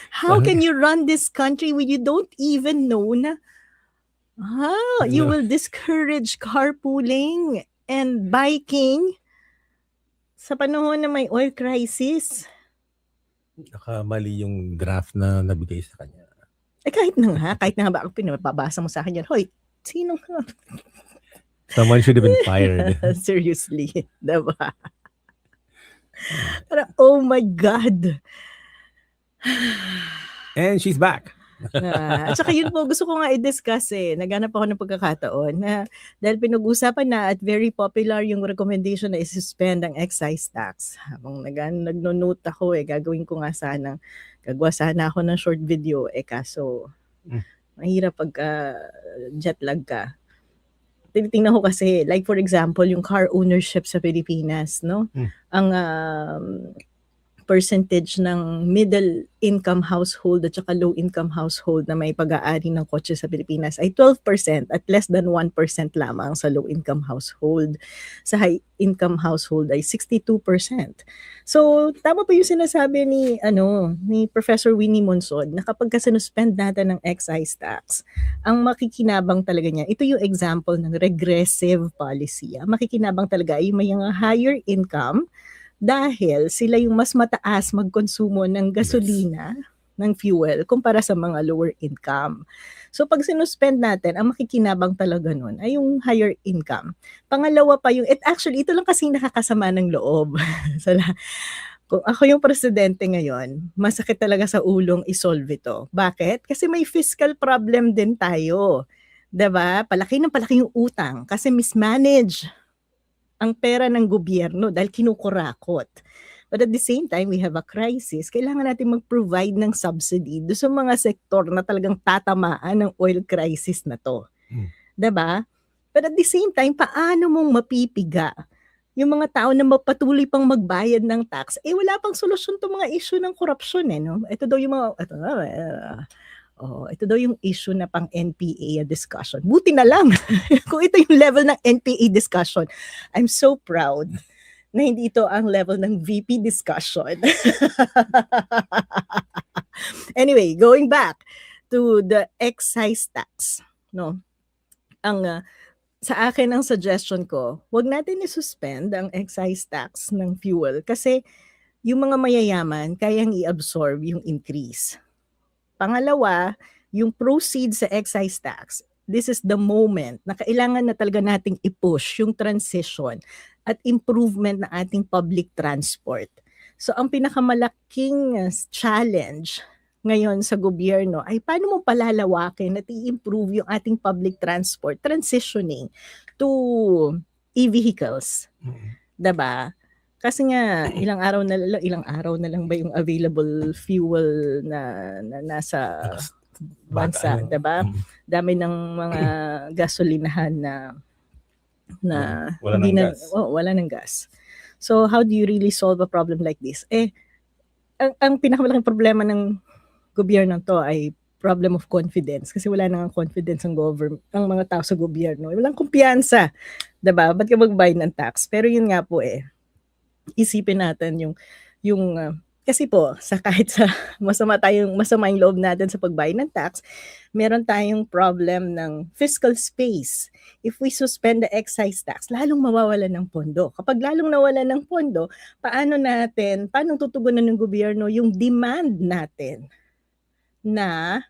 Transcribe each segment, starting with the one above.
How Parang can you run this country when you don't even know na you ano, will discourage carpooling and biking sa panahon na may oil crisis? nakamali yung draft na nabigay sa kanya. Kahit na nga ba pinapabasa mo sa akin yan, hoy, sino ka? Someone should have been fired. Seriously, diba? Parang, oh my God. And she's back. At saka yun po, gusto ko nga i-discuss naghanap ako ng pagkakataon na dahil pinag-usapan na at very popular yung recommendation na i-suspend ang excise tax. Habang nagno-note ako gagawin ko nga sana, gagawa sana ako ng short video kaso mahirap pag jet lag ka. Tinitingnan ko kasi, like for example, yung car ownership sa Pilipinas, no? Ang percentage ng middle income household at saka low income household na may pag-aari ng kotse sa Pilipinas ay 12% at less than 1% lamang sa low income household. Sa high income household ay 62%. So, tama pa yung sinasabi ni Professor Winnie Monson na kapag sinuspend natin ng excise tax, ang makikinabang talaga niya, ito yung example ng regressive policy. Ang makikinabang talaga ay may mga higher income dahil sila yung mas mataas magkonsumo ng gasolina, ng fuel, kumpara sa mga lower income. So pag sinuspend natin, ang makikinabang talaga nun ay yung higher income. Pangalawa pa yung, actually, ito lang kasing nakakasama ng loob. Kung ako yung presidente ngayon, masakit talaga sa ulong isolve ito. Bakit? Kasi may fiscal problem din tayo. Diba? Palaki yung utang kasi mismanage ang pera ng gobyerno dahil kinukurakot. But at the same time, we have a crisis. Kailangan natin mag-provide ng subsidy doon sa mga sektor na talagang tatamaan ng oil crisis na to. Diba? But at the same time, paano mong mapipiga yung mga tao na patuloy pang magbayad ng tax? Wala pang solusyon to mga issue ng korupsyon no? Ito daw yung mga ito daw yung issue na pang NPA discussion. Buti na lang kung ito yung level ng NPA discussion. I'm so proud na hindi ito ang level ng VP discussion. Anyway, going back to the excise tax, no? Sa akin ang suggestion ko, wag natin i-suspend ang excise tax ng fuel kasi yung mga mayayaman kayang i-absorb yung increase. Pangalawa, yung proceeds sa excise tax, this is the moment na kailangan na talaga nating i-push yung transition at improvement na ating public transport. So ang pinakamalaking challenge ngayon sa gobyerno ay paano mo palalawakin at i-improve yung ating public transport transitioning to e-vehicles. Diba? Kasi nga ilang araw na lang ba yung available fuel na nasa bansa, 'di ba? Dami ng mga gasolinahan na wala ng gas. So how do you really solve a problem like this? Ang pinakamalaking problema ng gobyerno to ay problem of confidence kasi wala nang confidence ang mga tao sa gobyerno. Walang kumpiyansa, 'di ba? Ba't ka magbayad ng tax? Pero yun nga po isipin natin yung kasi po kahit sa masama yung loob natin sa pagbayad ng tax, meron tayong problem ng fiscal space. If we suspend the excise tax, lalong mawawalan ng pondo. Kapag lalong nawalan ng pondo, paano tutugunan ng gobyerno yung demand natin na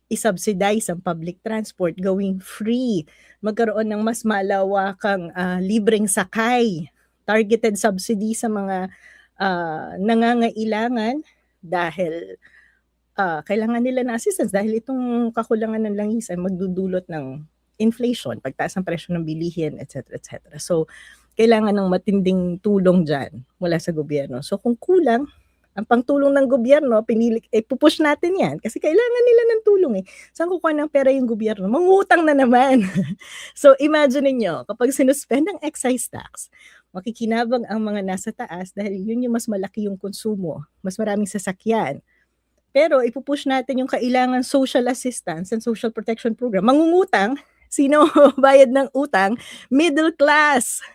i-subsidize ang public transport, gawing free, magkaroon ng mas malawakang libreng sakay, targeted subsidy sa mga nangangailangan dahil kailangan nila ng assistance dahil itong kakulangan ng langis ay magdudulot ng inflation, pagtaas ng presyo ng bilihin, etc. etc. So, kailangan ng matinding tulong dyan mula sa gobyerno. So, kung kulang, ang pangtulong ng gobyerno, pupush natin yan kasi kailangan nila ng tulong Saan kukuha ng pera yung gobyerno? Mangutang na naman. So, imagine niyo kapag sinuspend ang excise tax, makikinabang ang mga nasa taas dahil yun yung mas malaki yung konsumo, mas maraming sasakyan. Pero ipupush natin yung kailangan social assistance and social protection program. Mangungutang, sino bayad ng utang? Middle class.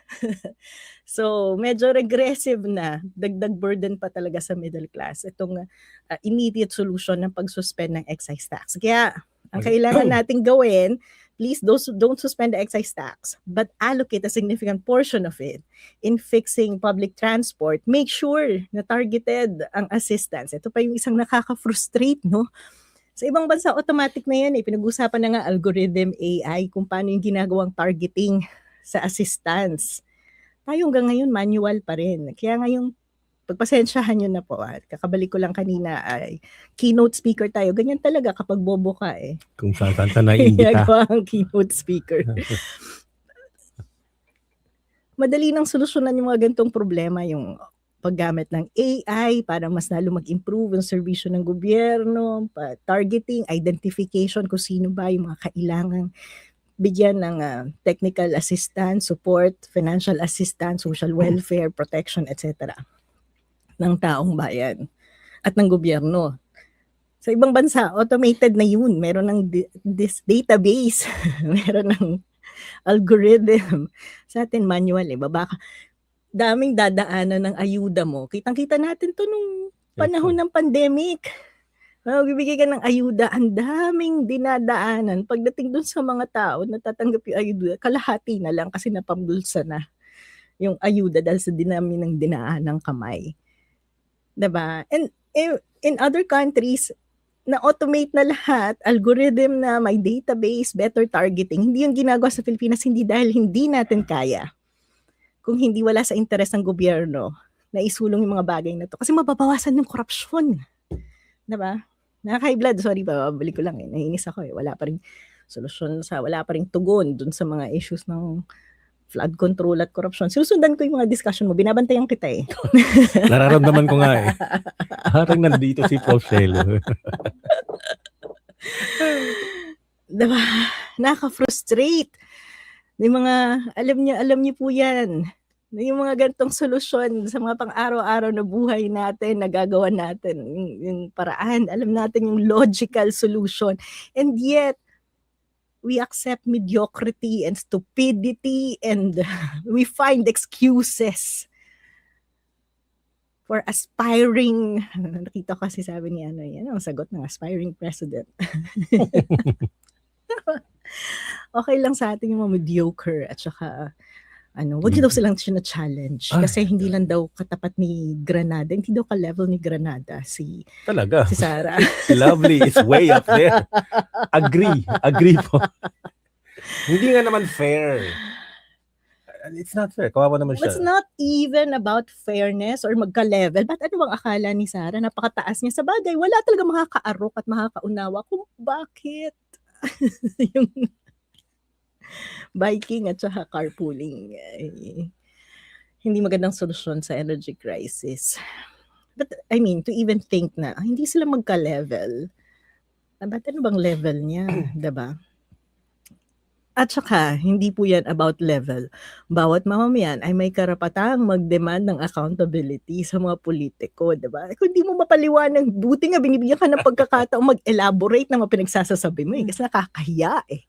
So, medyo regressive na, dagdag burden pa talaga sa middle class itong immediate solution ng pag-suspend ng excise tax. Kaya, ang kailangan nating gawin, please don't suspend the excise tax, but allocate a significant portion of it in fixing public transport. Make sure na targeted ang assistance. Ito pa yung isang nakaka-frustrate, no? Sa ibang bansa, automatic na yan eh. Pinag-usapan na nga algorithm AI kung paano yung ginagawang targeting sa assistance. Tayo hanggang ngayon, manual pa rin. Kaya ngayong, pagpasensyahan nyo na po. Kakabalik ko lang kanina ay keynote speaker tayo. Ganyan talaga kapag bobo ka eh. Kung saan naiimbita. Ginagawa ang keynote speaker. Madali nang solusyonan yung mga gantong problema, yung paggamit ng AI para mas lalo mag-improve ang serbisyo ng gobyerno, targeting, identification kung sino ba yung mga kailangang bigyan ng technical assistance, support, financial assistance, social welfare, protection, etc. ng taong bayan at ng gobyerno. Sa ibang bansa, automated na yun. Meron ng this database, meron ng algorithm. Sa atin, manual eh. Daming dadaanan ng ayuda mo. Kitang-kita natin to nung panahon ng pandemic. Bibigay ka ng ayuda, ang daming dinadaanan. Pagdating dun sa mga tao, natatanggap yung ayuda, kalahati na lang kasi napambulsa na yung ayuda dahil sa dinami ng dinaan ng kamay. Diba? And in other countries, na-automate na lahat, algorithm na, may database, better targeting. Hindi yung ginagawa sa Pilipinas, hindi dahil hindi natin kaya. Kung hindi wala sa interes ng gobyerno na isulong yung mga bagay na to. Kasi mababawasan yung korupsyon. Diba? Nakaka-high blood, sorry pa, babalik ko lang eh. Naiinis ako eh. Wala pa rin solusyon wala pa rin tugon dun sa mga issues ng flood control at corruption. Sinusundan ko yung mga discussion mo. Binabantayan kita eh. Nararamdaman ko nga eh. Parang nandito si Prof. Shelo. Diba? Nakaka-frustrate. Yung mga, alam niyo po yan. Yung mga gantong solusyon sa mga pang-araw-araw na buhay natin, nagagawa natin, yung paraan, alam natin yung logical solution. And yet, we accept mediocrity and stupidity and we find excuses for aspiring, nakita ko kasi sabi ni yan ang sagot ng aspiring president. Okay lang sa atin yung mga mediocre at saka wag daw silang sina-challenge kasi hindi lang daw katapat ni Granada, hindi daw ka-level ni Granada si Sara. Lovely, it's way up there. Agree po. Hindi nga naman fair. It's not fair. Kawawa naman siya. It's not even about fairness or magka-level. Ba't ano bang akala ni Sara? Napakataas niya sa bagay. Wala talaga makaka-arok at makakaunawa kung bakit yung biking at saka carpooling hindi magandang solusyon sa energy crisis. But I mean, to even think na hindi sila magka-level. Ba't ano bang level niya? Diba? At saka, hindi po yan about level. Bawat mamamayan ay may karapatang mag-demand ng accountability sa mga politiko, diba? Kung hindi mo mapaliwanag, buti nga binibigyan ka ng pagkakataong mag-elaborate ng mga pinagsasasabi mo kasi nakakahiya eh.